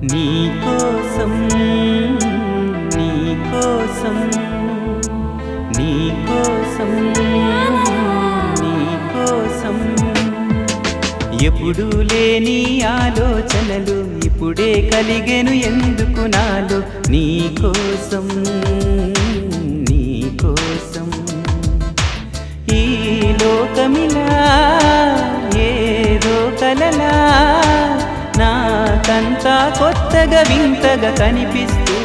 నీకోసం నీకోసం నీకోసం నీకోసం ఎప్పుడూ లేని ఆలోచనలు ఇప్పుడే కలిగెను ఎందుకు నాలో నీకోసం నీకోసం ఈ లోకమిలా ఏదో కలలా నాకంతా కొత్తగా వింతగా కనిపిస్తూ